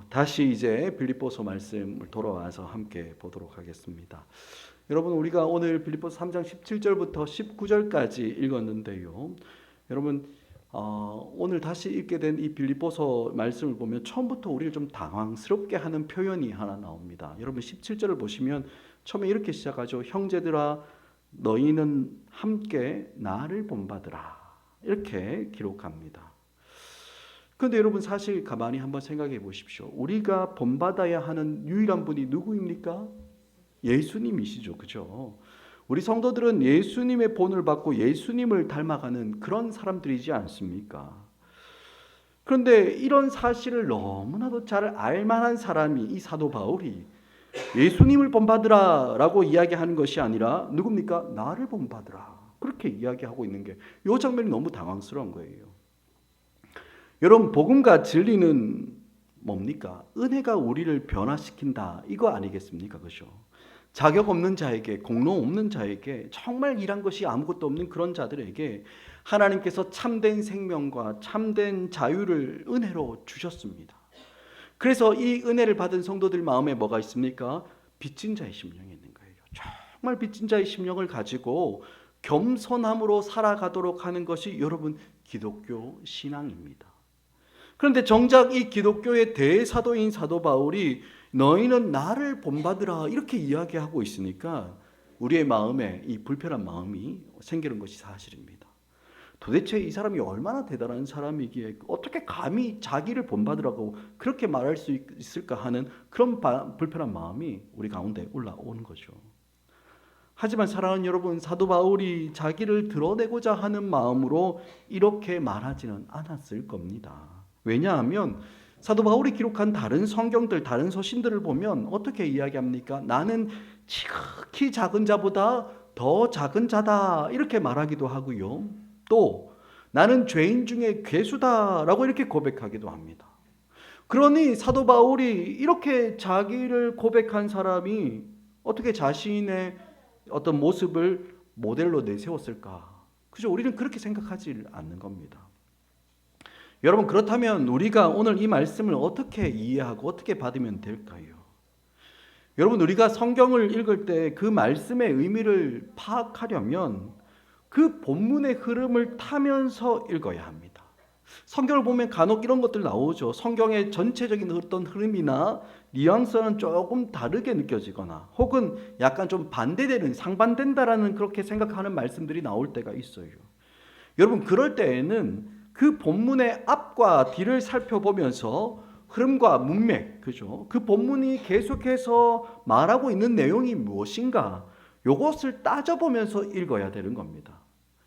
다시 이제 빌립보서 말씀을 돌아와서 함께 보도록 하겠습니다. 여러분, 우리가 오늘 빌립보서 3장 17절부터 19절까지 읽었는데요. 여러분, 오늘 다시 읽게 된 이 빌립보서 말씀을 보면 처음부터 우리를 좀 당황스럽게 하는 표현이 하나 나옵니다. 여러분, 17절을 보시면 처음에 이렇게 시작하죠. 형제들아, 너희는 함께 나를 본받으라. 이렇게 기록합니다. 그런데 여러분, 사실 가만히 한번 생각해 보십시오. 우리가 본받아야 하는 유일한 분이 누구입니까? 예수님이시죠. 그죠? 우리 성도들은 예수님의 본을 받고 예수님을 닮아가는 그런 사람들이지 않습니까? 그런데 이런 사실을 너무나도 잘 알만한 사람이 이 사도 바울이 예수님을 본받으라 라고 이야기하는 것이 아니라 누굽니까? 나를 본받으라. 그렇게 이야기하고 있는 게 이 장면이 너무 당황스러운 거예요. 여러분, 복음과 진리는 뭡니까? 은혜가 우리를 변화시킨다, 이거 아니겠습니까? 그죠? 자격 없는 자에게, 공로 없는 자에게, 정말 일한 것이 아무것도 없는 그런 자들에게 하나님께서 참된 생명과 참된 자유를 은혜로 주셨습니다. 그래서 이 은혜를 받은 성도들 마음에 뭐가 있습니까? 빚진 자의 심령이 있는 거예요. 정말 빚진 자의 심령을 가지고 겸손함으로 살아가도록 하는 것이 여러분 기독교 신앙입니다. 그런데 정작 이 기독교의 대사도인 사도 바울이 너희는 나를 본받으라 이렇게 이야기하고 있으니까 우리의 마음에 이 불편한 마음이 생기는 것이 사실입니다. 도대체 이 사람이 얼마나 대단한 사람이기에 어떻게 감히 자기를 본받으라고 그렇게 말할 수 있을까 하는 그런 불편한 마음이 우리 가운데 올라오는 거죠. 하지만 사랑하는 여러분, 사도 바울이 자기를 드러내고자 하는 마음으로 이렇게 말하지는 않았을 겁니다. 왜냐하면 사도 바울이 기록한 다른 성경들, 다른 서신들을 보면 어떻게 이야기합니까? 나는 지극히 작은 자보다 더 작은 자다 이렇게 말하기도 하고요. 또 나는 죄인 중에 괴수다라고 이렇게 고백하기도 합니다. 그러니 사도 바울이 이렇게 자기를 고백한 사람이 어떻게 자신의 어떤 모습을 모델로 내세웠을까? 그죠? 우리는 그렇게 생각하지 않는 겁니다. 여러분, 그렇다면 우리가 오늘 이 말씀을 어떻게 이해하고 어떻게 받으면 될까요? 여러분, 우리가 성경을 읽을 때 그 말씀의 의미를 파악하려면 그 본문의 흐름을 타면서 읽어야 합니다. 성경을 보면 간혹 이런 것들 나오죠. 성경의 전체적인 어떤 흐름이나 뉘앙스는 조금 다르게 느껴지거나 혹은 약간 좀 반대되는, 상반된다라는 그렇게 생각하는 말씀들이 나올 때가 있어요. 여러분, 그럴 때에는 그 본문의 앞과 뒤를 살펴보면서 흐름과 문맥, 그죠? 그 본문이 계속해서 말하고 있는 내용이 무엇인가? 이것을 따져보면서 읽어야 되는 겁니다.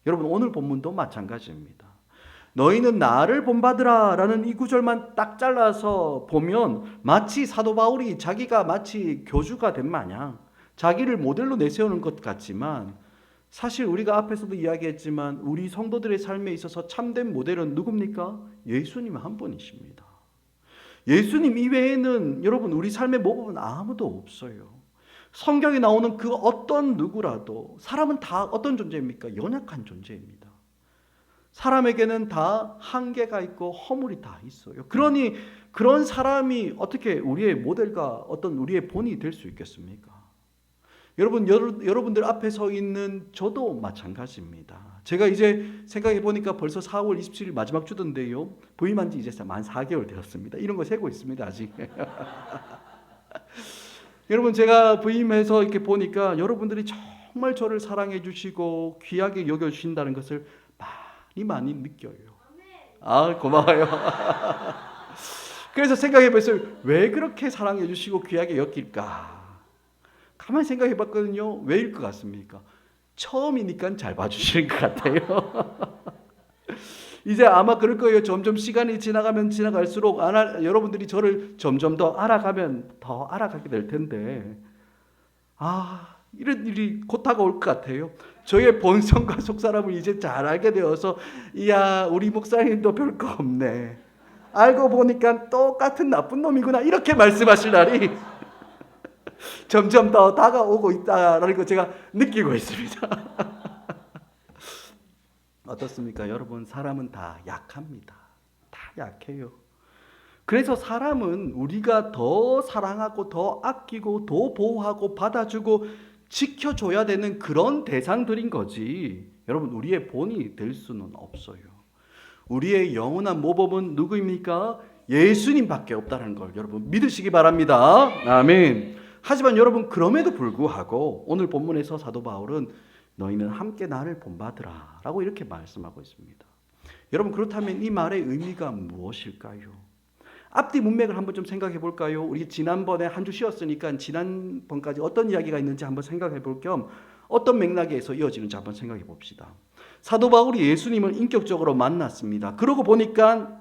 여러분, 오늘 본문도 마찬가지입니다. 너희는 나를 본받으라 라는 이 구절만 딱 잘라서 보면 마치 사도 바울이 자기가 마치 교주가 된 마냥 자기를 모델로 내세우는 것 같지만 사실 우리가 앞에서도 이야기했지만 우리 성도들의 삶에 있어서 참된 모델은 누굽니까? 예수님 한 분이십니다. 예수님 이외에는 여러분 우리 삶의 모범은 아무도 없어요. 성경에 나오는 그 어떤 누구라도 사람은 다 어떤 존재입니까? 연약한 존재입니다. 사람에게는 다 한계가 있고 허물이 다 있어요. 그러니 그런 사람이 어떻게 우리의 모델과 어떤 우리의 본이 될 수 있겠습니까? 여러분들 앞에 서 있는 저도 마찬가지입니다. 제가 이제 생각해 보니까 벌써 4월 27일 마지막 주던데요. 부임한 지 이제 만 4개월 되었습니다. 이런 거 세고 있습니다, 아직. 여러분, 제가 부임해서 이렇게 보니까 여러분들이 정말 저를 사랑해 주시고 귀하게 여겨 주신다는 것을 많이 느껴요. 아, 고마워요. 그래서 생각해 봤어요. 왜 그렇게 사랑해 주시고 귀하게 여길까? 가만히 생각해 봤거든요. 왜일 것 같습니까? 처음이니까 잘 봐주시는 것 같아요. 이제 아마 그럴 거예요. 점점 시간이 지나가면 지나갈수록 여러분들이 저를 점점 더 알아가면 더 알아가게 될 텐데 이런 일이 곧 다가올 것 같아요. 저의 본성과 속사람을 이제 잘 알게 되어서 이야, 우리 목사님도 별거 없네. 알고 보니까 똑같은 나쁜 놈이구나. 이렇게 말씀하실 날이 점점 더 다가오고 있다라는 걸 제가 느끼고 있습니다. 어떻습니까? 여러분, 사람은 다 약합니다. 다 약해요. 그래서 사람은 우리가 더 사랑하고 더 아끼고 더 보호하고 받아주고 지켜줘야 되는 그런 대상들인 거지. 여러분, 우리의 본이 될 수는 없어요. 우리의 영원한 모범은 누구입니까? 예수님밖에 없다는 걸 여러분 믿으시기 바랍니다. 아멘. 하지만 여러분, 그럼에도 불구하고 오늘 본문에서 사도 바울은 너희는 함께 나를 본받으라 라고 이렇게 말씀하고 있습니다. 여러분, 그렇다면 이 말의 의미가 무엇일까요? 앞뒤 문맥을 한번 좀 생각해 볼까요? 우리 지난번에 한 주 쉬었으니까 지난번까지 어떤 이야기가 있는지 한번 생각해 볼 겸 어떤 맥락에서 이어지는지 한번 생각해 봅시다. 사도 바울이 예수님을 인격적으로 만났습니다. 그러고 보니까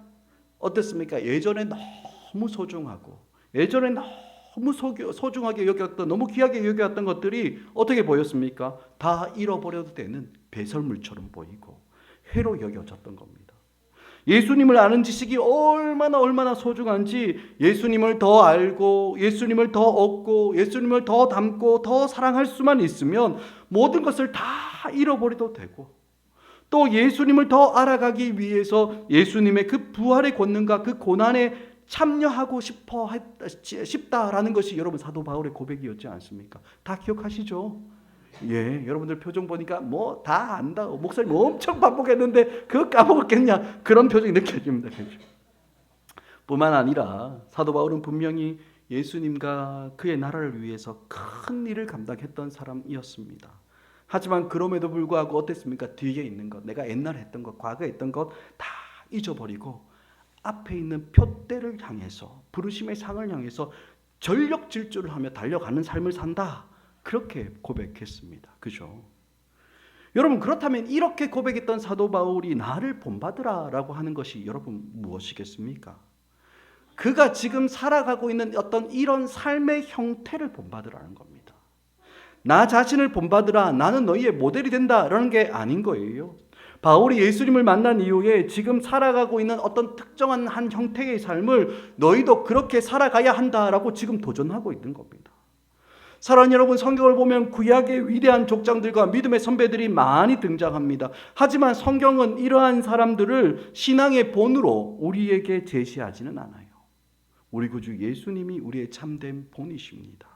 어땠습니까? 예전에 너무 소중하고 예전에 너무 소중하게 여겼던, 너무 귀하게 여겼던 것들이 어떻게 보였습니까? 다 잃어버려도 되는 배설물처럼 보이고 해로 여겨졌던 겁니다. 예수님을 아는 지식이 얼마나 소중한지 예수님을 더 알고 예수님을 더 얻고 예수님을 더 닮고 더 사랑할 수만 있으면 모든 것을 다 잃어버려도 되고, 또 예수님을 더 알아가기 위해서 예수님의 그 부활의 권능과 그 고난에 참여하고 싶다라는 것이 여러분 사도 바울의 고백이었지 않습니까? 다 기억하시죠? 예, 여러분들 표정 보니까 뭐 다 안다, 목사님 엄청 반복했는데 그거 까먹었겠냐, 그런 표정이 느껴집니다. 뿐만 아니라 사도 바울은 분명히 예수님과 그의 나라를 위해서 큰 일을 감당했던 사람이었습니다. 하지만 그럼에도 불구하고 어땠습니까? 뒤에 있는 것, 내가 옛날에 했던 것, 과거에 했던 것 다 잊어버리고 앞에 있는 표대를 향해서, 부르심의 상을 향해서 전력 질주를 하며 달려가는 삶을 산다, 그렇게 고백했습니다. 그죠? 여러분, 그렇다면 이렇게 고백했던 사도 바울이 나를 본받으라 라고 하는 것이 여러분 무엇이겠습니까? 그가 지금 살아가고 있는 어떤 이런 삶의 형태를 본받으라는 겁니다. 나 자신을 본받으라, 나는 너희의 모델이 된다라는 게 아닌 거예요. 바울이 예수님을 만난 이후에 지금 살아가고 있는 어떤 특정한 한 형태의 삶을 너희도 그렇게 살아가야 한다라고 지금 도전하고 있는 겁니다. 사랑하는 여러분, 성경을 보면 구약의 위대한 족장들과 믿음의 선배들이 많이 등장합니다. 하지만 성경은 이러한 사람들을 신앙의 본으로 우리에게 제시하지는 않아요. 우리 구주 예수님이 우리의 참된 본이십니다.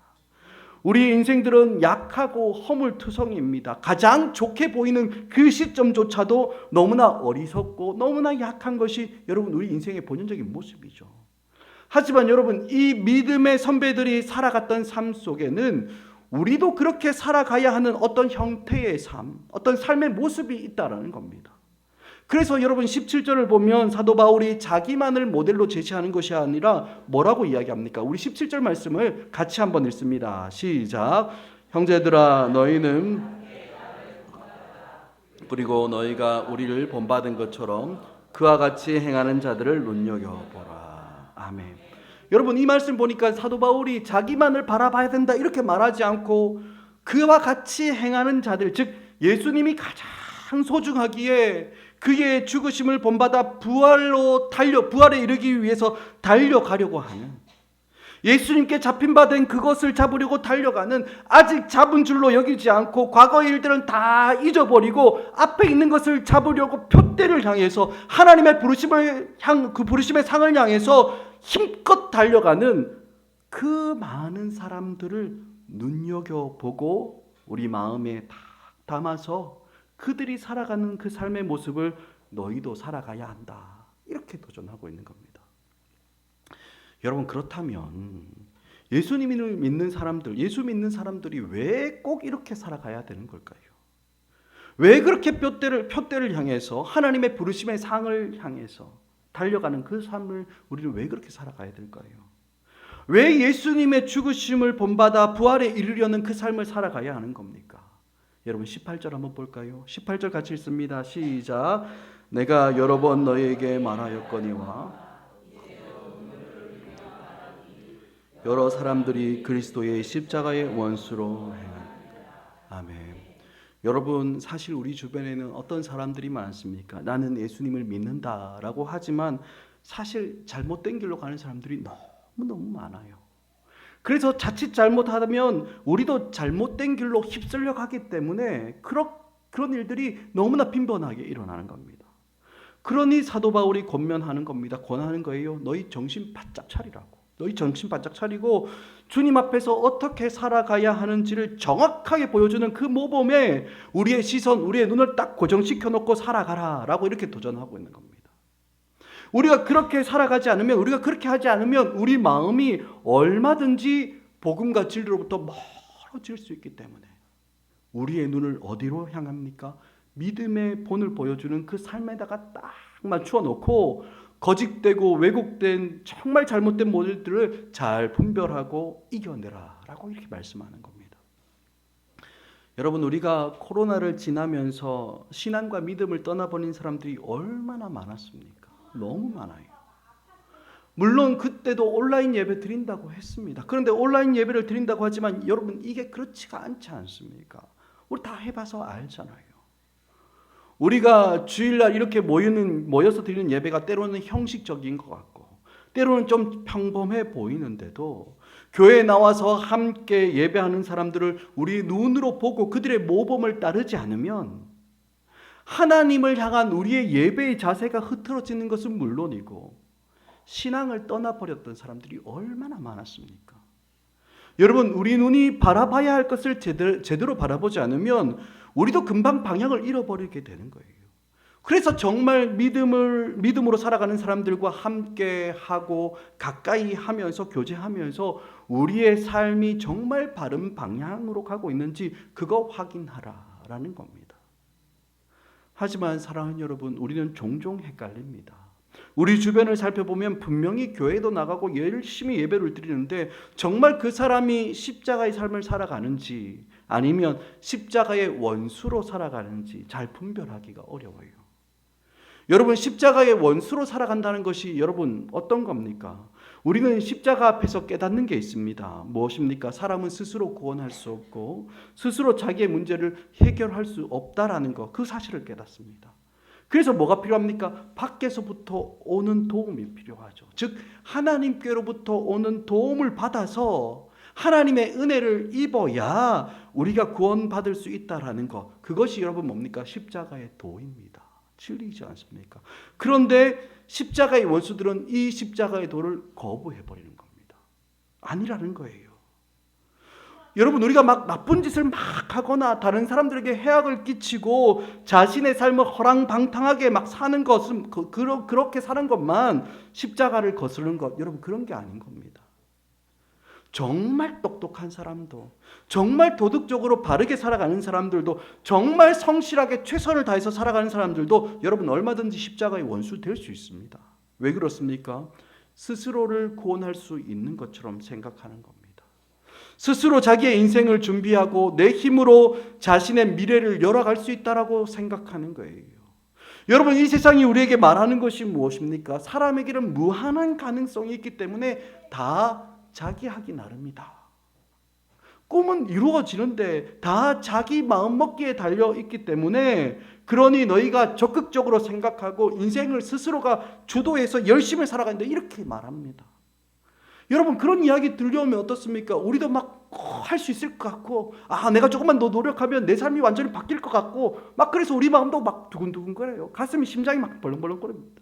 우리의 인생들은 약하고 허물투성입니다. 가장 좋게 보이는 그 시점조차도 너무나 어리석고 너무나 약한 것이 여러분 우리 인생의 본연적인 모습이죠. 하지만 여러분, 이 믿음의 선배들이 살아갔던 삶 속에는 우리도 그렇게 살아가야 하는 어떤 형태의 삶, 어떤 삶의 모습이 있다는 겁니다. 그래서 여러분 17절을 보면 사도 바울이 자기만을 모델로 제시하는 것이 아니라 뭐라고 이야기합니까? 우리 17절 말씀을 같이 한번 읽습니다. 시작. 형제들아, 너희는 그리고 너희가 우리를 본받은 것처럼 그와 같이 행하는 자들을 눈여겨보라. 아멘. 여러분, 이 말씀 보니까 사도 바울이 자기만을 바라봐야 된다 이렇게 말하지 않고 그와 같이 행하는 자들, 즉 예수님이 가장 소중하기에 그의 죽으심을 본받아 부활에 이르기 위해서 달려가려고 하는, 예수님께 잡힌 바 된 그것을 잡으려고 달려가는, 아직 잡은 줄로 여기지 않고 과거의 일들은 다 잊어버리고 앞에 있는 것을 잡으려고 표대를 향해서 하나님의 그 부르심의 상을 향해서 힘껏 달려가는 그 많은 사람들을 눈여겨보고 우리 마음에 다 담아서 그들이 살아가는 그 삶의 모습을 너희도 살아가야 한다, 이렇게 도전하고 있는 겁니다. 여러분, 그렇다면 예수님을 믿는 사람들, 예수 믿는 사람들이 왜 꼭 이렇게 살아가야 되는 걸까요? 왜 그렇게 표대를 향해서 하나님의 부르심의 상을 향해서 달려가는 그 삶을 우리는 왜 그렇게 살아가야 될까요? 왜 예수님의 죽으심을 본받아 부활에 이르려는 그 삶을 살아가야 하는 겁니까? 여러분 18절 한번 볼까요? 18절 같이 읽습니다. 시작. 내가 여러 번 너희에게 말하였거니와 여러 사람들이 그리스도의 십자가의 원수로 행한. 아멘. 여러분, 사실 우리 주변에는 어떤 사람들이 많습니까? 나는 예수님을 믿는다라고 하지만 사실 잘못된 길로 가는 사람들이 너무 많아요. 그래서 자칫 잘못하면 우리도 잘못된 길로 휩쓸려 가기 때문에 그런 일들이 너무나 빈번하게 일어나는 겁니다. 그러니 사도 바울이 권면하는 겁니다. 권하는 거예요. 너희 정신 바짝 차리라고. 너희 정신 바짝 차리고 주님 앞에서 어떻게 살아가야 하는지를 정확하게 보여주는 그 모범에 우리의 시선, 우리의 눈을 딱 고정시켜 놓고 살아가라라고 이렇게 도전하고 있는 겁니다. 우리가 그렇게 살아가지 않으면, 우리가 그렇게 하지 않으면 우리 마음이 얼마든지 복음과 진리로부터 멀어질 수 있기 때문에 우리의 눈을 어디로 향합니까? 믿음의 본을 보여주는 그 삶에다가 딱 맞추어 놓고 거짓되고 왜곡된 정말 잘못된 모델들을 잘 분별하고 이겨내라라고 이렇게 말씀하는 겁니다. 여러분, 우리가 코로나를 지나면서 신앙과 믿음을 떠나버린 사람들이 얼마나 많았습니까? 너무 많아요. 물론 그때도 온라인 예배 드린다고 했습니다. 그런데 온라인 예배를 드린다고 하지만 여러분, 이게 그렇지가 않지 않습니까? 우리 다 해봐서 알잖아요. 우리가 주일날 이렇게 모여서 드리는 예배가 때로는 형식적인 것 같고 때로는 좀 평범해 보이는데도 교회에 나와서 함께 예배하는 사람들을 우리 눈으로 보고 그들의 모범을 따르지 않으면 하나님을 향한 우리의 예배의 자세가 흐트러지는 것은 물론이고 신앙을 떠나버렸던 사람들이 얼마나 많았습니까? 여러분, 우리 눈이 바라봐야 할 것을 제대로 바라보지 않으면 우리도 금방 방향을 잃어버리게 되는 거예요. 그래서 정말 믿음으로 살아가는 사람들과 함께 하고 가까이 하면서 교제하면서 우리의 삶이 정말 바른 방향으로 가고 있는지 그거 확인하라라는 겁니다. 하지만 사랑하는 여러분, 우리는 종종 헷갈립니다. 우리 주변을 살펴보면 분명히 교회도 나가고 열심히 예배를 드리는데 정말 그 사람이 십자가의 삶을 살아가는지 아니면 십자가의 원수로 살아가는지 잘 분별하기가 어려워요. 여러분, 십자가의 원수로 살아간다는 것이 여러분 어떤 겁니까? 우리는 십자가 앞에서 깨닫는 게 있습니다. 무엇입니까? 사람은 스스로 구원할 수 없고 스스로 자기의 문제를 해결할 수 없다라는 것, 그 사실을 깨닫습니다. 그래서 뭐가 필요합니까? 밖에서부터 오는 도움이 필요하죠. 즉 하나님께로부터 오는 도움을 받아서 하나님의 은혜를 입어야 우리가 구원받을 수 있다라는 것, 그것이 여러분 뭡니까? 십자가의 도입니다. 진리이지 않습니까? 그런데 십자가의 원수들은 이 십자가의 도를 거부해버리는 겁니다. 아니라는 거예요. 여러분, 우리가 막 나쁜 짓을 막 하거나 다른 사람들에게 해악을 끼치고 자신의 삶을 허랑방탕하게 막 사는 것은 그렇게 사는 것만 십자가를 거스르는 것, 여러분 그런 게 아닌 겁니다. 정말 똑똑한 사람도, 정말 도덕적으로 바르게 살아가는 사람들도, 정말 성실하게 최선을 다해서 살아가는 사람들도 여러분 얼마든지 십자가의 원수 될 수 있습니다. 왜 그렇습니까? 스스로를 구원할 수 있는 것처럼 생각하는 겁니다. 스스로 자기의 인생을 준비하고 내 힘으로 자신의 미래를 열어갈 수 있다라고 생각하는 거예요. 여러분, 이 세상이 우리에게 말하는 것이 무엇입니까? 사람에게는 무한한 가능성이 있기 때문에 다 자기 하기 나름이다. 꿈은 이루어지는데 다 자기 마음먹기에 달려있기 때문에 그러니 너희가 적극적으로 생각하고 인생을 스스로가 주도해서 열심히 살아간다, 이렇게 말합니다. 여러분, 그런 이야기 들려오면 어떻습니까? 우리도 막 할 수 있을 것 같고, 내가 조금만 더 노력하면 내 삶이 완전히 바뀔 것 같고, 막 그래서 우리 마음도 막 두근두근거려요. 가슴이, 심장이 막 벌렁벌렁거립니다.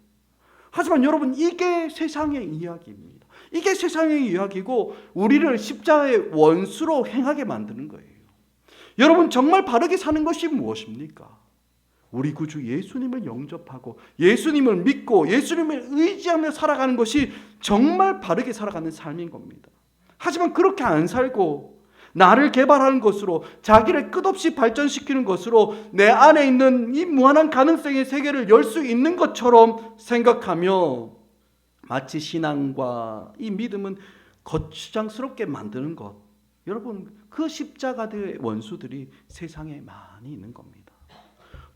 하지만 여러분, 이게 세상의 이야기입니다. 이게 세상의 이야기고 우리를 십자가의 원수로 행하게 만드는 거예요. 여러분, 정말 바르게 사는 것이 무엇입니까? 우리 구주 예수님을 영접하고 예수님을 믿고 예수님을 의지하며 살아가는 것이 정말 바르게 살아가는 삶인 겁니다. 하지만 그렇게 안 살고 나를 개발하는 것으로, 자기를 끝없이 발전시키는 것으로 내 안에 있는 이 무한한 가능성의 세계를 열 수 있는 것처럼 생각하며 마치 신앙과 이 믿음은 거추장스럽게 만드는 것, 여러분 그 십자가의 원수들이 세상에 많이 있는 겁니다.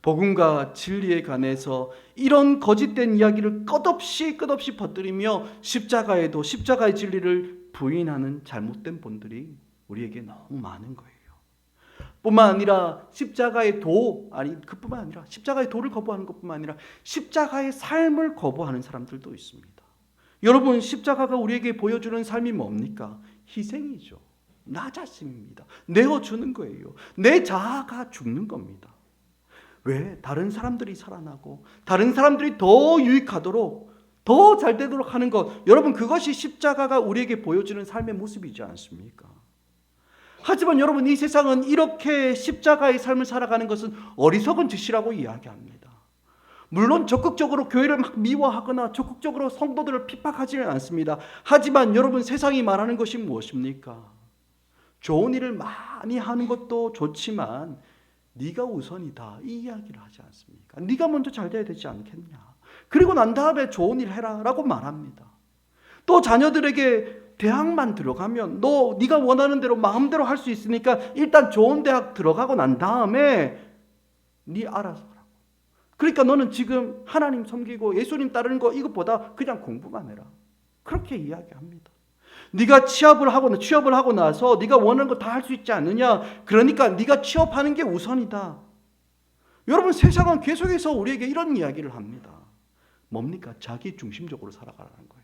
복음과 진리에 관해서 이런 거짓된 이야기를 끝없이 퍼뜨리며 십자가의 진리를 부인하는 잘못된 분들이 우리에게 너무 많은 거예요. 뿐만 아니라 십자가의 도를 거부하는 것뿐만 아니라 십자가의 삶을 거부하는 사람들도 있습니다. 여러분, 십자가가 우리에게 보여주는 삶이 뭡니까? 희생이죠. 나 자신입니다. 내어주는 거예요. 내 자아가 죽는 겁니다. 왜? 다른 사람들이 살아나고 다른 사람들이 더 유익하도록 더 잘 되도록 하는 것. 여러분, 그것이 십자가가 우리에게 보여주는 삶의 모습이지 않습니까? 하지만 여러분, 이 세상은 이렇게 십자가의 삶을 살아가는 것은 어리석은 짓이라고 이야기합니다. 물론 적극적으로 교회를 막 미워하거나 적극적으로 성도들을 핍박하지는 않습니다. 하지만 여러분, 세상이 말하는 것이 무엇입니까? 좋은 일을 많이 하는 것도 좋지만 네가 우선이다, 이 이야기를 하지 않습니까? 네가 먼저 잘 돼야 되지 않겠냐, 그리고 난 다음에 좋은 일 해라 라고 말합니다. 또 자녀들에게 대학만 들어가면 네가 원하는 대로 마음대로 할 수 있으니까 일단 좋은 대학 들어가고 난 다음에 네 알아서 하라고. 그러니까 너는 지금 하나님 섬기고 예수님 따르는 거 이것보다 그냥 공부만 해라, 그렇게 이야기합니다. 네가 취업을 하고 나서 네가 원하는 거 다 할 수 있지 않느냐, 그러니까 네가 취업하는 게 우선이다. 여러분, 세상은 계속해서 우리에게 이런 이야기를 합니다. 뭡니까? 자기 중심적으로 살아가라는 거예요.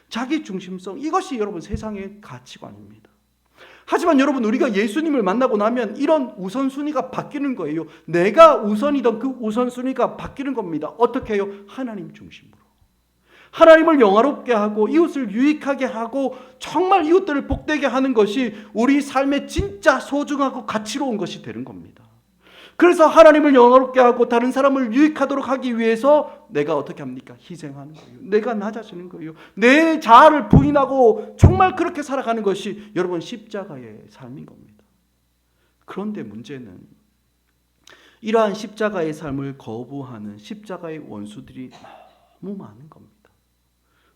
자기 중심성, 이것이 여러분 세상의 가치관입니다. 하지만 여러분, 우리가 예수님을 만나고 나면 이런 우선순위가 바뀌는 거예요. 내가 우선이던 그 우선순위가 바뀌는 겁니다. 어떻게 해요? 하나님 중심으로. 하나님을 영화롭게 하고 이웃을 유익하게 하고 정말 이웃들을 복되게 하는 것이 우리 삶의 진짜 소중하고 가치로운 것이 되는 겁니다. 그래서 하나님을 영화롭게 하고 다른 사람을 유익하도록 하기 위해서 내가 어떻게 합니까? 희생하는 거예요. 내가 낮아지는 거예요. 내 자아를 부인하고 정말 그렇게 살아가는 것이 여러분 십자가의 삶인 겁니다. 그런데 문제는 이러한 십자가의 삶을 거부하는 십자가의 원수들이 너무 많은 겁니다.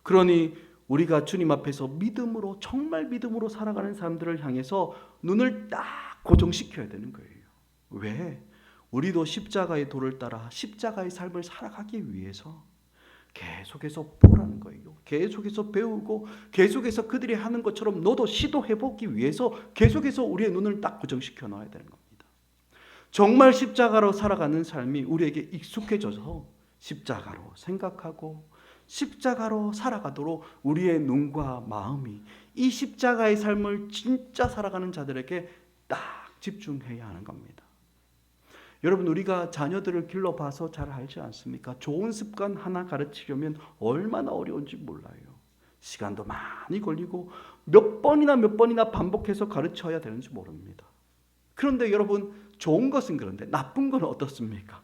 그러니 우리가 주님 앞에서 믿음으로, 정말 믿음으로 살아가는 사람들을 향해서 눈을 딱 고정시켜야 되는 거예요. 왜? 우리도 십자가의 도를 따라 십자가의 삶을 살아가기 위해서 계속해서 보라는 거예요. 계속해서 배우고 계속해서 그들이 하는 것처럼 너도 시도해보기 위해서 계속해서 우리의 눈을 딱 고정시켜 놔야 되는 겁니다. 정말 십자가로 살아가는 삶이 우리에게 익숙해져서 십자가로 생각하고 십자가로 살아가도록 우리의 눈과 마음이 이 십자가의 삶을 진짜 살아가는 자들에게 딱 집중해야 하는 겁니다. 여러분, 우리가 자녀들을 길러봐서 잘 알지 않습니까? 좋은 습관 하나 가르치려면 얼마나 어려운지 몰라요. 시간도 많이 걸리고 몇 번이나 반복해서 가르쳐야 되는지 모릅니다. 그런데 여러분, 좋은 것은 그런데 나쁜 건 어떻습니까?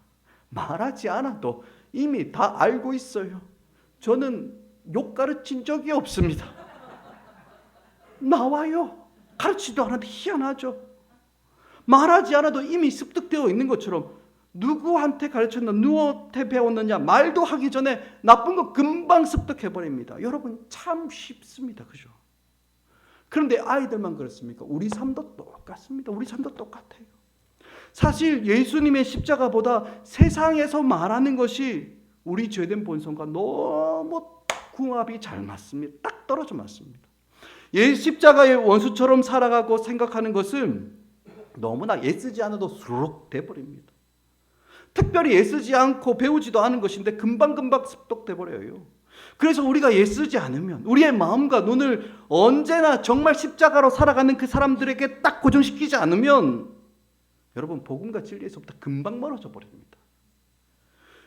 말하지 않아도 이미 다 알고 있어요. 저는 욕 가르친 적이 없습니다. 나와요. 가르치지도 않아도 희한하죠. 말하지 않아도 이미 습득되어 있는 것처럼 누구한테 가르쳤나, 누구한테 배웠느냐 말도 하기 전에 나쁜 거 금방 습득해버립니다. 여러분, 참 쉽습니다. 그죠? 그런데 아이들만 그렇습니까? 우리 삶도 똑같습니다. 우리 삶도 똑같아요. 사실 예수님의 십자가보다 세상에서 말하는 것이 우리 죄된 본성과 너무 궁합이 잘 맞습니다. 딱 떨어져 맞습니다. 십자가의 원수처럼 살아가고 생각하는 것은 너무나 애쓰지 않아도 수룩 돼버립니다. 특별히 애쓰지 않고 배우지도 않은 것인데 금방금방 습득돼버려요. 그래서 우리가 애쓰지 않으면 우리의 마음과 눈을 언제나 정말 십자가로 살아가는 그 사람들에게 딱 고정시키지 않으면 여러분, 복음과 진리에서부터 금방 멀어져 버립니다.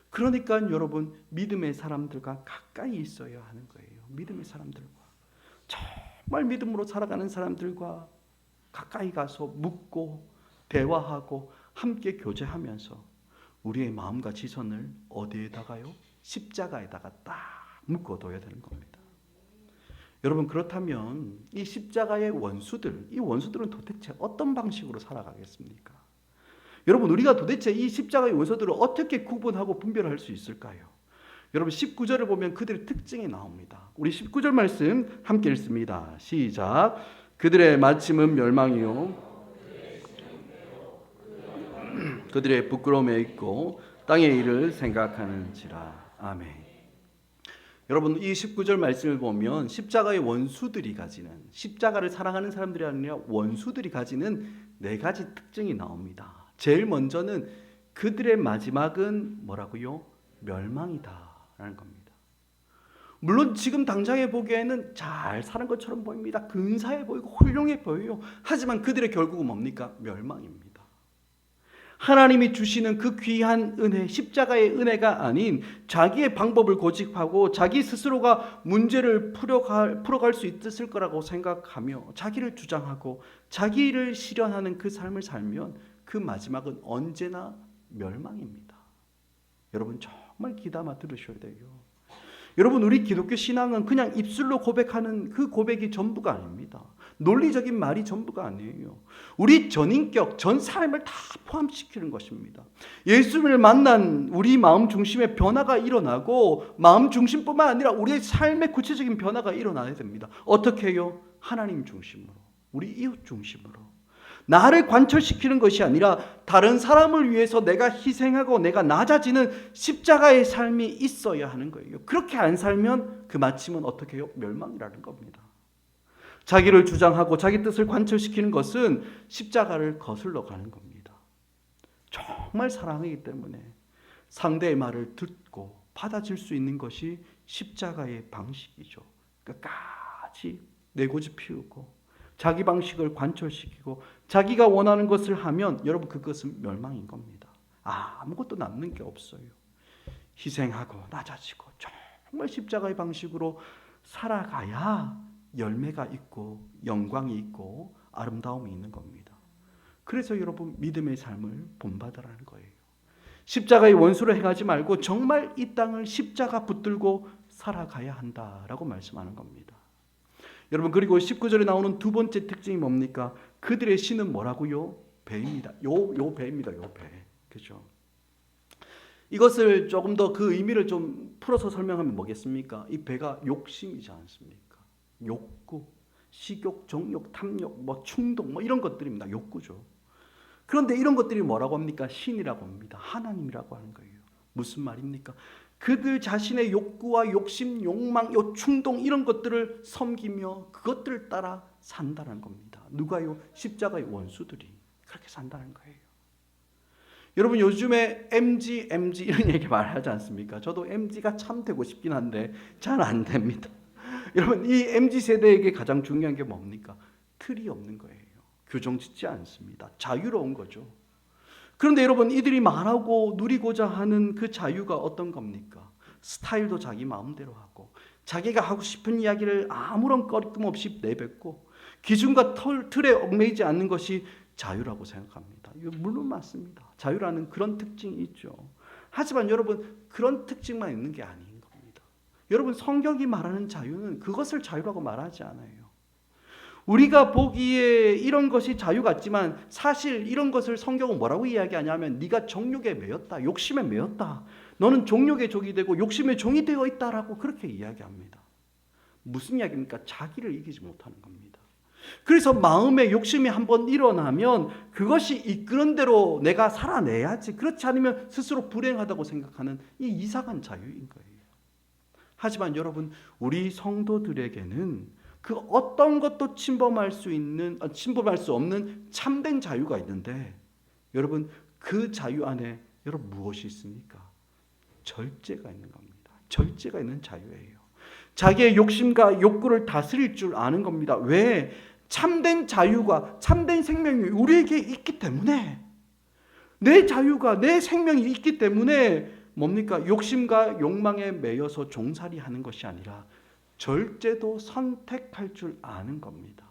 그러니까 여러분, 믿음의 사람들과 가까이 있어야 하는 거예요. 믿음의 사람들과, 정말 믿음으로 살아가는 사람들과 가까이 가서 묻고 대화하고 함께 교제하면서 우리의 마음과 지선을 어디에다가요? 십자가에다가 딱 묶어둬야 되는 겁니다. 여러분, 그렇다면 이 십자가의 원수들, 이 원수들은 도대체 어떤 방식으로 살아가겠습니까? 여러분, 우리가 도대체 이 십자가의 원수들을 어떻게 구분하고 분별할 수 있을까요? 여러분, 19절을 보면 그들의 특징이 나옵니다. 우리 19절 말씀 함께 읽습니다. 시작. 그들의 마침은 멸망이요 그들의 부끄러움에 있고 땅의 일을 생각하는지라. 아멘. 여러분, 이 19절 말씀을 보면 십자가의 원수들이 가지는, 십자가를 사랑하는 사람들이 아니라 원수들이 가지는 네 가지 특징이 나옵니다. 제일 먼저는 그들의 마지막은 뭐라고요? 멸망이다라는 겁니다. 물론 지금 당장에 보기에는 잘 사는 것처럼 보입니다. 근사해 보이고 훌륭해 보여요. 하지만 그들의 결국은 뭡니까? 멸망입니다. 하나님이 주시는 그 귀한 은혜, 십자가의 은혜가 아닌 자기의 방법을 고집하고 자기 스스로가 문제를 풀어갈 수 있을 거라고 생각하며 자기를 주장하고 자기를 실현하는 그 삶을 살면 그 마지막은 언제나 멸망입니다. 여러분 정말 귀담아 들으셔야 돼요. 여러분 우리 기독교 신앙은 그냥 입술로 고백하는 그 고백이 전부가 아닙니다. 논리적인 말이 전부가 아니에요. 우리 전인격, 전 삶을 다 포함시키는 것입니다. 예수를 만난 우리 마음 중심의 변화가 일어나고 마음 중심뿐만 아니라 우리의 삶의 구체적인 변화가 일어나야 됩니다. 어떻게 해요? 하나님 중심으로, 우리 이웃 중심으로. 나를 관철시키는 것이 아니라 다른 사람을 위해서 내가 희생하고 내가 낮아지는 십자가의 삶이 있어야 하는 거예요. 그렇게 안 살면 그 마침은 어떻게 해요? 멸망이라는 겁니다. 자기를 주장하고 자기 뜻을 관철시키는 것은 십자가를 거슬러 가는 겁니다. 정말 사랑이기 때문에 상대의 말을 듣고 받아줄 수 있는 것이 십자가의 방식이죠. 끝까지 내고집 피우고 자기 방식을 관철시키고 자기가 원하는 것을 하면 여러분 그것은 멸망인 겁니다. 아무것도 남는 게 없어요. 희생하고 낮아지고 정말 십자가의 방식으로 살아가야 열매가 있고 영광이 있고 아름다움이 있는 겁니다. 그래서 여러분 믿음의 삶을 본받으라는 거예요. 십자가의 원수를 행하지 말고 정말 이 땅을 십자가 붙들고 살아가야 한다라고 말씀하는 겁니다. 여러분 그리고 19절에 나오는 두 번째 특징이 뭡니까? 그들의 신은 뭐라고요? 배입니다. 요 배입니다. 요 배. 그죠? 이것을 조금 더 그 의미를 좀 풀어서 설명하면 뭐겠습니까? 이 배가 욕심이지 않습니까? 욕구, 식욕, 정욕, 탐욕, 충동 이런 것들입니다. 욕구죠. 그런데 이런 것들이 뭐라고 합니까? 신이라고 합니다. 하나님이라고 하는 거예요. 무슨 말입니까? 그들 자신의 욕구와 욕심, 욕망, 충동 이런 것들을 섬기며 그것들을 따라 산다는 겁니다. 누가요? 십자가의 원수들이 그렇게 산다는 거예요. 여러분 요즘에 MG 이런 얘기 말하지 않습니까? 저도 MG가 참 되고 싶긴 한데 잘 안 됩니다. 여러분 이 MG 세대에게 가장 중요한 게 뭡니까? 틀이 없는 거예요. 교정짓지 않습니다. 자유로운 거죠. 그런데 여러분 이들이 말하고 누리고자 하는 그 자유가 어떤 겁니까? 스타일도 자기 마음대로 하고 자기가 하고 싶은 이야기를 아무런 꺼리낌 없이 내뱉고 기준과 틀에 얽매이지 않는 것이 자유라고 생각합니다. 이거 물론 맞습니다. 자유라는 그런 특징이 있죠. 하지만 여러분 그런 특징만 있는 게 아닌 겁니다. 여러분 성경이 말하는 자유는 그것을 자유라고 말하지 않아요. 우리가 보기에 이런 것이 자유 같지만 사실 이런 것을 성경은 뭐라고 이야기하냐면 네가 정욕에 매였다. 욕심에 매였다. 너는 정욕의 종이 되고 욕심의 종이 되어 있다라고 그렇게 이야기합니다. 무슨 이야기입니까? 자기를 이기지 못하는 겁니다. 그래서 마음에 욕심이 한번 일어나면 그것이 이끄는 대로 내가 살아내야지. 그렇지 않으면 스스로 불행하다고 생각하는 이 이상한 자유인 거예요. 하지만 여러분 우리 성도들에게는 그 어떤 것도 침범할 수 없는 참된 자유가 있는데 여러분 그 자유 안에 여러분 무엇이 있습니까? 절제가 있는 겁니다. 절제가 있는 자유예요. 자기의 욕심과 욕구를 다스릴 줄 아는 겁니다. 왜? 참된 자유가 참된 생명이 우리에게 있기 때문에 내 자유가 내 생명이 있기 때문에 뭡니까? 욕심과 욕망에 매여서 종살이 하는 것이 아니라 절제도 선택할 줄 아는 겁니다.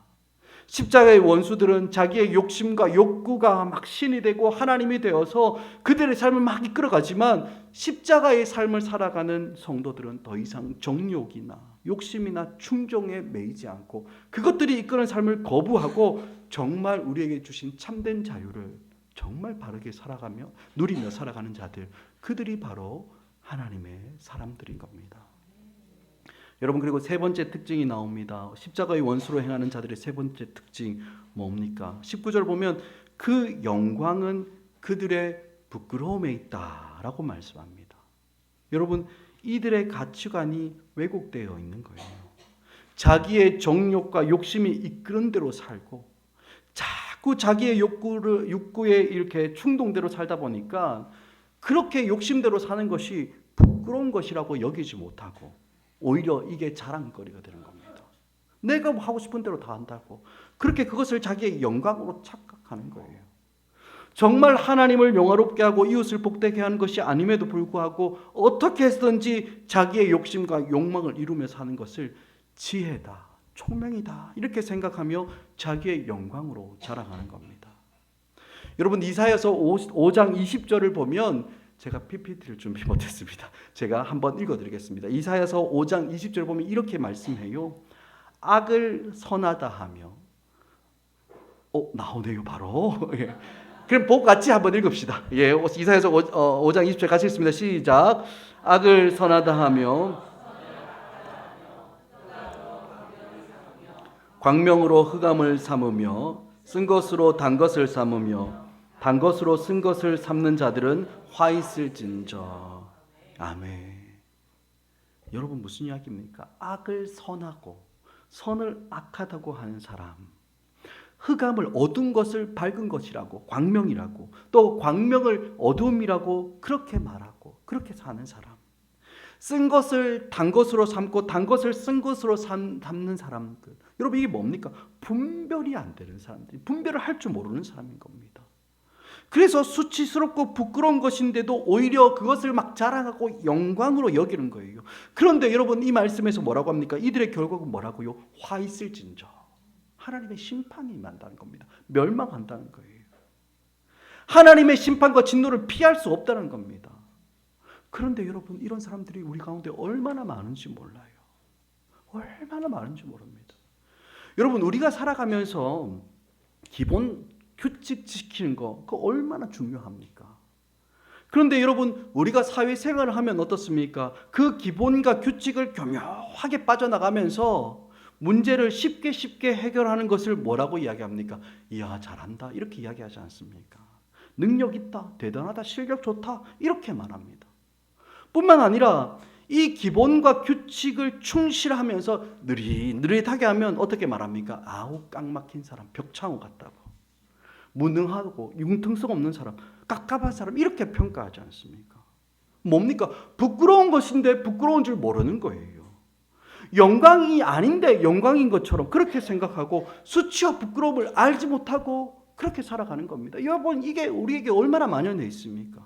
십자가의 원수들은 자기의 욕심과 욕구가 막 신이 되고 하나님이 되어서 그들의 삶을 막 이끌어가지만 십자가의 삶을 살아가는 성도들은 더 이상 정욕이나 욕심이나 충동에 매이지 않고 그것들이 이끄는 삶을 거부하고 정말 우리에게 주신 참된 자유를 정말 바르게 살아가며 누리며 살아가는 자들, 그들이 바로 하나님의 사람들인 겁니다. 여러분 그리고 세 번째 특징이 나옵니다. 십자가의 원수로 행하는 자들의 세 번째 특징 뭡니까? 19절 보면 그 영광은 그들의 부끄러움에 있다라고 말씀합니다. 여러분 이들의 가치관이 왜곡되어 있는 거예요. 자기의 정욕과 욕심이 이끄는 대로 살고 자꾸 자기의 욕구에 이렇게 충동대로 살다 보니까 그렇게 욕심대로 사는 것이 부끄러운 것이라고 여기지 못하고 오히려 이게 자랑거리가 되는 겁니다. 내가 하고 싶은 대로 다 한다고 그렇게 그것을 자기의 영광으로 착각하는 거예요. 정말 하나님을 영화롭게 하고 이웃을 복되게 하는 것이 아님에도 불구하고 어떻게 해서든지 자기의 욕심과 욕망을 이루며 사는 것을 지혜다, 총명이다 이렇게 생각하며 자기의 영광으로 자랑하는 겁니다. 여러분 이사야서 5장 20절을 보면 제가 PPT를 준비 못했습니다. 제가 한번 읽어드리겠습니다. 이사야서 5장 20절 보면 이렇게 말씀해요. 악을 선하다 하며 나오네요 바로. 예. 그럼 복 같이 한번 읽읍시다. 예, 이사야서 5장 20절 같이 읽습니다. 시작. 악을 선하다 하며 광명으로 흑암을 삼으며 쓴 것으로 단 것을 삼으며 단 것으로 쓴 것을 삼는 자들은 화 있을진저. 아멘. 여러분 무슨 이야기입니까? 악을 선하고 선을 악하다고 하는 사람, 흑암을 어두운 것을 밝은 것이라고, 광명이라고, 또 광명을 어두움이라고 그렇게 말하고 그렇게 사는 사람, 쓴 것을 단 것으로 삼고 단 것을 쓴 것으로 삼는 사람들, 여러분 이게 뭡니까? 분별이 안 되는 사람들, 분별을 할 줄 모르는 사람인 겁니다. 그래서 수치스럽고 부끄러운 것인데도 오히려 그것을 막 자랑하고 영광으로 여기는 거예요. 그런데 여러분 이 말씀에서 뭐라고 합니까? 이들의 결과가 뭐라고요? 화 있을진저. 하나님의 심판이 임한다는 겁니다. 멸망한다는 거예요. 하나님의 심판과 진노를 피할 수 없다는 겁니다. 그런데 여러분 이런 사람들이 우리 가운데 얼마나 많은지 몰라요. 얼마나 많은지 모릅니다. 여러분 우리가 살아가면서 기본 규칙 지키는 거 그거 얼마나 중요합니까? 그런데 여러분 우리가 사회생활을 하면 어떻습니까? 그 기본과 규칙을 교묘하게 빠져나가면서 문제를 쉽게 해결하는 것을 뭐라고 이야기합니까? 이야 잘한다 이렇게 이야기하지 않습니까? 능력 있다, 대단하다, 실력 좋다 이렇게 말합니다. 뿐만 아니라 이 기본과 규칙을 충실하면서 느릿느릿하게 하면 어떻게 말합니까? 아우 깡 막힌 사람, 벽창호 같다고, 무능하고 융통성 없는 사람, 깝깝한 사람 이렇게 평가하지 않습니까? 뭡니까? 부끄러운 것인데 부끄러운 줄 모르는 거예요. 영광이 아닌데 영광인 것처럼 그렇게 생각하고 수치와 부끄러움을 알지 못하고 그렇게 살아가는 겁니다. 여러분 이게 우리에게 얼마나 만연해 있습니까?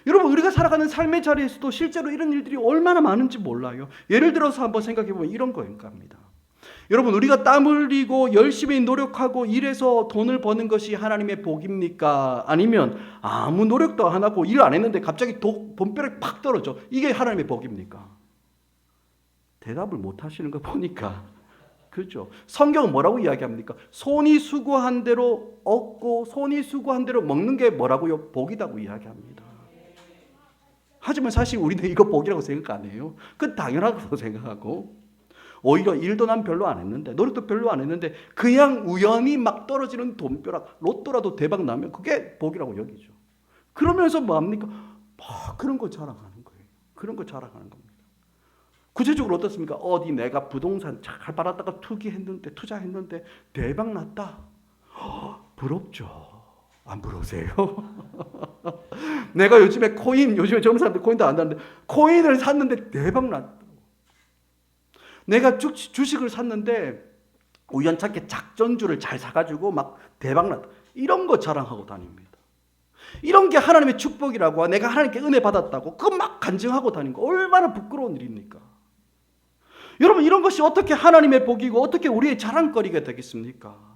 여러분 우리가 살아가는 삶의 자리에서도 실제로 이런 일들이 얼마나 많은지 몰라요. 예를 들어서 한번 생각해 보면 이런 거입니다. 여러분 우리가 땀 흘리고 열심히 노력하고 일해서 돈을 버는 것이 하나님의 복입니까? 아니면 아무 노력도 안 하고 일 안 했는데 갑자기 돈벼락이 팍 떨어져, 이게 하나님의 복입니까? 대답을 못 하시는 거 보니까 그렇죠. 성경은 뭐라고 이야기합니까? 손이 수고한 대로 얻고 손이 수고한 대로 먹는 게 뭐라고요? 복이라고 이야기합니다. 하지만 사실 우리는 이거 복이라고 생각 안 해요. 그건 당연하다고 생각하고 오히려 일도 난 별로 안 했는데 노력도 별로 안 했는데 그냥 우연히 막 떨어지는 돈벼락, 로또라도 대박 나면 그게 복이라고 여기죠. 그러면서 뭐합니까? 그런 거 자랑하는 거예요. 그런 거 자랑하는 겁니다. 구체적으로 어떻습니까? 어디 내가 부동산 잘 팔았다가 투자했는데 대박 났다. 부럽죠. 안 부러우세요? 내가 요즘에 젊은 사람들 코인도 안 하는데 코인을 샀는데 대박 났다. 내가 주식을 샀는데 우연찮게 작전주를 잘 사가지고 막 대박 났다. 이런 거 자랑하고 다닙니다. 이런 게 하나님의 축복이라고, 내가 하나님께 은혜 받았다고 그거 막 간증하고 다니는 거 얼마나 부끄러운 일입니까? 여러분 이런 것이 어떻게 하나님의 복이고 어떻게 우리의 자랑거리가 되겠습니까?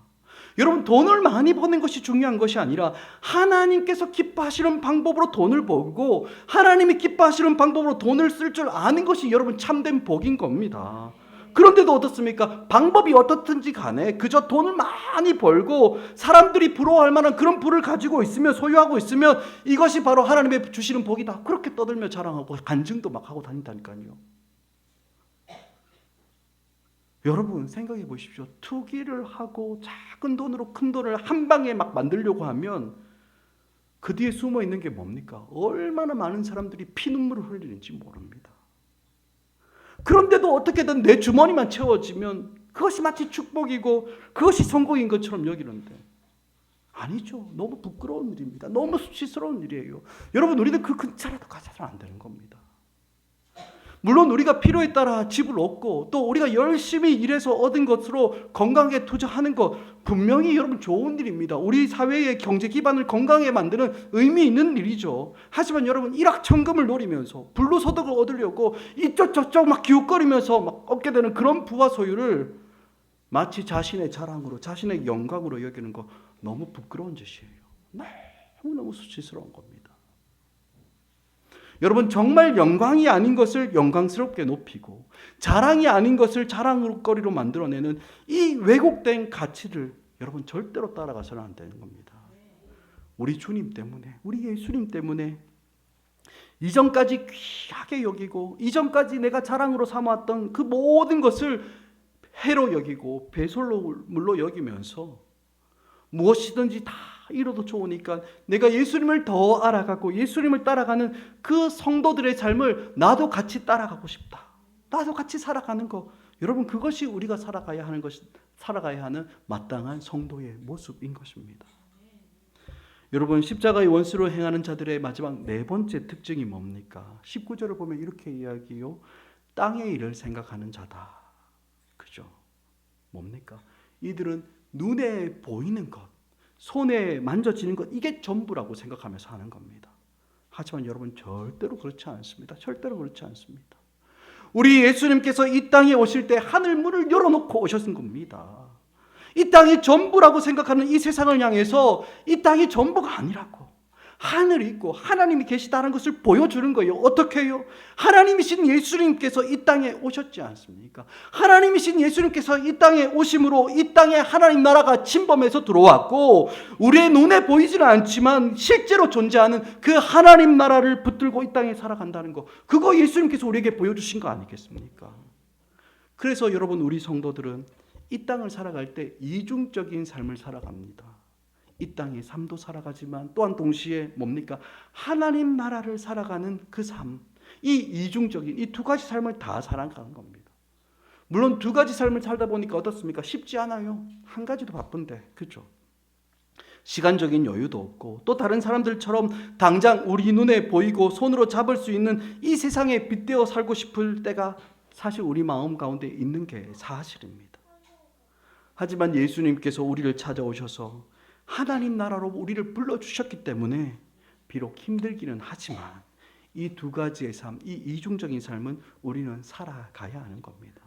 여러분 돈을 많이 버는 것이 중요한 것이 아니라 하나님께서 기뻐하시는 방법으로 돈을 벌고 하나님이 기뻐하시는 방법으로 돈을 쓸 줄 아는 것이 여러분 참된 복인 겁니다. 그런데도 어떻습니까? 방법이 어떻든지 간에 그저 돈을 많이 벌고 사람들이 부러워할 만한 그런 부를 가지고 있으면, 소유하고 있으면 이것이 바로 하나님의 주시는 복이다, 그렇게 떠들며 자랑하고 간증도 막 하고 다닌다니까요. 여러분 생각해 보십시오. 투기를 하고 작은 돈으로 큰 돈을 한 방에 막 만들려고 하면 그 뒤에 숨어 있는 게 뭡니까? 얼마나 많은 사람들이 피눈물을 흘리는지 모릅니다. 그런데도 어떻게든 내 주머니만 채워지면 그것이 마치 축복이고 그것이 성공인 것처럼 여기는데 아니죠. 너무 부끄러운 일입니다. 너무 수치스러운 일이에요. 여러분 우리는 그 근처라도 가서는 안 되는 겁니다. 물론 우리가 필요에 따라 집을 얻고 또 우리가 열심히 일해서 얻은 것으로 건강에 투자하는 것 분명히 여러분 좋은 일입니다. 우리 사회의 경제 기반을 건강하게 만드는 의미 있는 일이죠. 하지만 여러분 일확천금을 노리면서 불로소득을 얻으려고 이쪽 저쪽 막 기웃거리면서 막 얻게 되는 그런 부와 소유를 마치 자신의 자랑으로 자신의 영광으로 여기는 거 너무 부끄러운 짓이에요. 너무너무 수치스러운 겁니다. 여러분 정말 영광이 아닌 것을 영광스럽게 높이고 자랑이 아닌 것을 자랑거리로 만들어내는 이 왜곡된 가치를 여러분 절대로 따라가서는 안 되는 겁니다. 우리 주님 때문에, 우리 예수님 때문에 이전까지 귀하게 여기고 이전까지 내가 자랑으로 삼았던 그 모든 것을 해로 여기고 배설물로 여기면서 무엇이든지 다 이뤄도 좋으니까 내가 예수님을 더 알아가고 예수님을 따라가는 그 성도들의 삶을 나도 같이 따라가고 싶다. 나도 같이 살아가는 거. 여러분 그것이 우리가 살아가야 하는 마땅한 성도의 모습인 것입니다. 여러분 십자가의 원수로 행하는 자들의 마지막 네 번째 특징이 뭡니까? 19절을 보면 이렇게 이야기해요. 땅의 일을 생각하는 자다. 그죠? 뭡니까? 이들은 눈에 보이는 것, 손에 만져지는 것 이게 전부라고 생각하면서 하는 겁니다. 하지만 여러분 절대로 그렇지 않습니다. 절대로 그렇지 않습니다. 우리 예수님께서 이 땅에 오실 때 하늘 문을 열어놓고 오셨은 겁니다. 이 땅이 전부라고 생각하는 이 세상을 향해서 이 땅이 전부가 아니라고 하늘이 있고 하나님이 계시다는 것을 보여주는 거예요. 어떻게 해요? 하나님이신 예수님께서 이 땅에 오셨지 않습니까? 하나님이신 예수님께서 이 땅에 오심으로 이 땅에 하나님 나라가 침범해서 들어왔고 우리의 눈에 보이지는 않지만 실제로 존재하는 그 하나님 나라를 붙들고 이 땅에 살아간다는 거 그거 예수님께서 우리에게 보여주신 거 아니겠습니까? 그래서 여러분 우리 성도들은 이 땅을 살아갈 때 이중적인 삶을 살아갑니다. 이 땅의 삶도 살아가지만 또한 동시에 뭡니까? 하나님 나라를 살아가는 그 삶, 이 이중적인 이 두 가지 삶을 다 살아가는 겁니다. 물론 두 가지 삶을 살다 보니까 어떻습니까? 쉽지 않아요. 한 가지도 바쁜데, 그렇죠? 시간적인 여유도 없고 또 다른 사람들처럼 당장 우리 눈에 보이고 손으로 잡을 수 있는 이 세상에 빗대어 살고 싶을 때가 사실 우리 마음 가운데 있는 게 사실입니다. 하지만 예수님께서 우리를 찾아오셔서 하나님 나라로 우리를 불러주셨기 때문에 비록 힘들기는 하지만 이 두 가지의 삶, 이 이중적인 삶은 우리는 살아가야 하는 겁니다.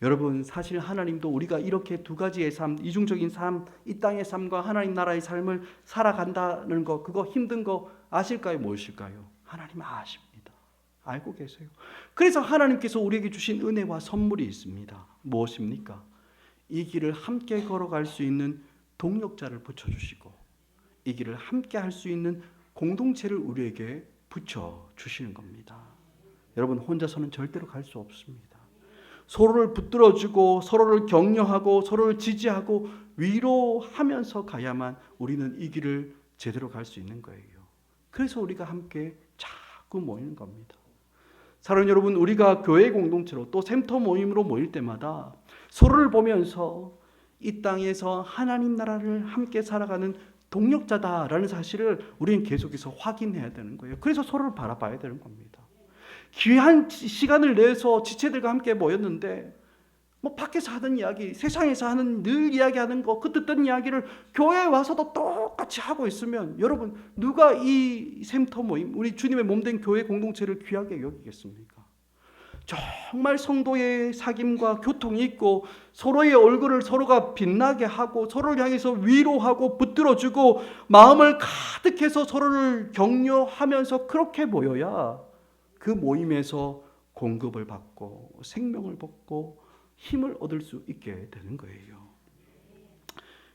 여러분 사실 하나님도 우리가 이렇게 두 가지의 삶, 이중적인 삶, 이 땅의 삶과 하나님 나라의 삶을 살아간다는 거 그거 힘든 거 아실까요? 무엇일까요? 하나님 아십니다. 알고 계세요. 그래서 하나님께서 우리에게 주신 은혜와 선물이 있습니다. 무엇입니까? 이 길을 함께 걸어갈 수 있는 동력자를 붙여주시고 이 길을 함께 할 수 있는 공동체를 우리에게 붙여주시는 겁니다. 여러분 혼자서는 절대로 갈 수 없습니다. 서로를 붙들어주고 서로를 격려하고 서로를 지지하고 위로하면서 가야만 우리는 이 길을 제대로 갈 수 있는 거예요. 그래서 우리가 함께 자꾸 모이는 겁니다. 사랑하는 여러분 우리가 교회 공동체로 또 샘터 모임으로 모일 때마다 서로를 보면서 이 땅에서 하나님 나라를 함께 살아가는 동력자다라는 사실을 우리는 계속해서 확인해야 되는 거예요. 그래서 서로를 바라봐야 되는 겁니다. 귀한 시간을 내서 지체들과 함께 모였는데 뭐 밖에서 하던 이야기, 세상에서 하는 늘 이야기하는 거, 그 듣던 이야기를 교회에 와서도 똑같이 하고 있으면 여러분 누가 이 샘터 모임, 우리 주님의 몸된 교회 공동체를 귀하게 여기겠습니까? 정말 성도의 사귐과 교통이 있고 서로의 얼굴을 서로가 빛나게 하고 서로를 향해서 위로하고 붙들어주고 마음을 가득해서 서로를 격려하면서 그렇게 모여야 그 모임에서 공급을 받고 생명을 받고 힘을 얻을 수 있게 되는 거예요.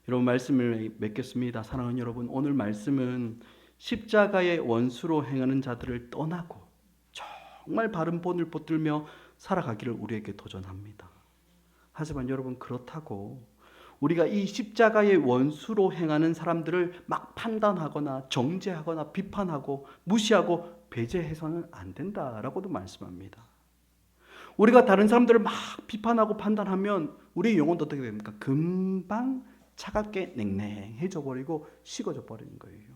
여러분 말씀을 맺겠습니다. 사랑하는 여러분 오늘 말씀은 십자가의 원수로 행하는 자들을 떠나고 정말 바른 본을 붙들며 살아가기를 우리에게 도전합니다. 하지만 여러분 그렇다고 우리가 이 십자가의 원수로 행하는 사람들을 막 판단하거나 정죄하거나 비판하고 무시하고 배제해서는 안 된다라고도 말씀합니다. 우리가 다른 사람들을 막 비판하고 판단하면 우리의 영혼도 어떻게 됩니까? 금방 차갑게 냉랭해져 버리고 식어져 버리는 거예요.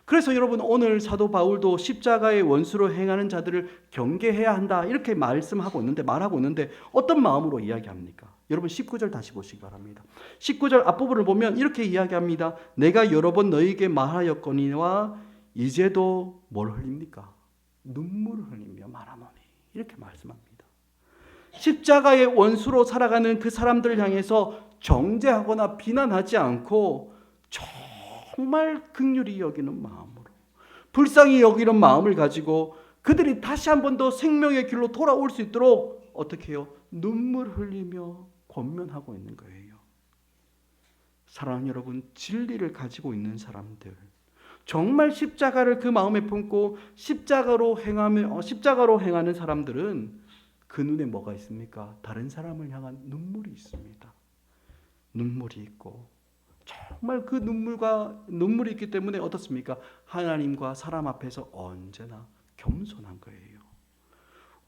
그래서 여러분 오늘 사도 바울도 십자가의 원수로 행하는 자들을 경계해야 한다 이렇게 말하고 있는데 어떤 마음으로 이야기합니까? 여러분 19절 다시 보시기 바랍니다. 19절 앞부분을 보면 이렇게 이야기합니다. 내가 여러 번 너희에게 말하였거니와 이제도 뭘 흘립니까? 눈물을 흘리며 말하노니 이렇게 말씀합니다. 십자가의 원수로 살아가는 그 사람들을 향해서 정죄하거나 비난하지 않고 정말 긍휼히 여기는 마음으로, 불쌍히 여기는 마음을 가지고 그들이 다시 한 번 더 생명의 길로 돌아올 수 있도록 어떻게 해요? 눈물 흘리며 권면하고 있는 거예요. 사랑하는 여러분, 진리를 가지고 있는 사람들, 정말 십자가를 그 마음에 품고 십자가로 행하는 사람들은 그 눈에 뭐가 있습니까? 다른 사람을 향한 눈물이 있습니다. 눈물이 있고 정말 그 눈물이 있기 때문에 어떻습니까? 하나님과 사람 앞에서 언제나 겸손한 거예요.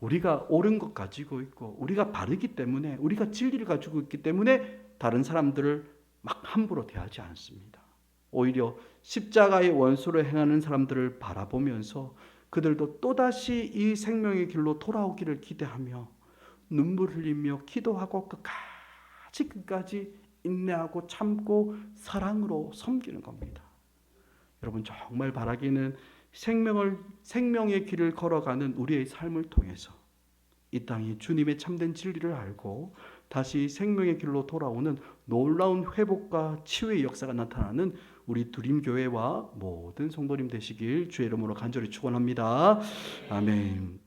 우리가 옳은 것 가지고 있고 우리가 바르기 때문에, 우리가 진리를 가지고 있기 때문에 다른 사람들을 막 함부로 대하지 않습니다. 오히려 십자가의 원수로 행하는 사람들을 바라보면서 그들도 또다시 이 생명의 길로 돌아오기를 기대하며 눈물 흘리며 기도하고 끝까지 인내하고 참고 사랑으로 섬기는 겁니다. 여러분 정말 바라기는 생명의 길을 걸어가는 우리의 삶을 통해서 이 땅이 주님의 참된 진리를 알고 다시 생명의 길로 돌아오는 놀라운 회복과 치유의 역사가 나타나는 우리 두림교회와 모든 성도님 되시길 주의 이름으로 간절히 축원합니다. 아멘.